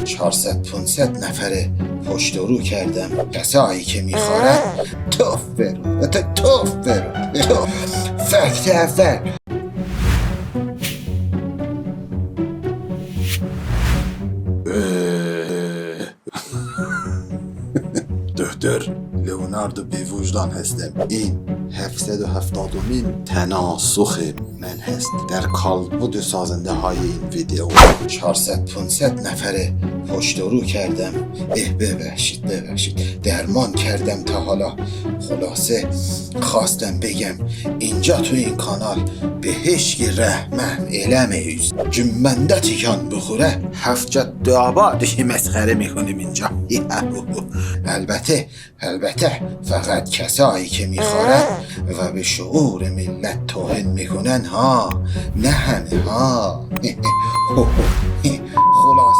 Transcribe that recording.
400-500 نفره پشت و رو کردم. کسایی که میخورن توف برو توف برو. فکت اول، دکتر لئوناردو بی‌وجدان هستم. این 770مین تناسخ من هست در کالبد سازنده های این ویدیو. 400-500 نفره پشت و رو کردم. ببخشید درمان کردم تا حالا. خلاصه خواستم بگم اینجا تو این کانال به هیچکی رحمم الهمه جمندتی کان بخوره 70 آبادشی مسخره میکنیم اینجا. البته فقط کسایی که میخورن و به شعور ملت توهین میکنن ها، نه همه ها. خلاصه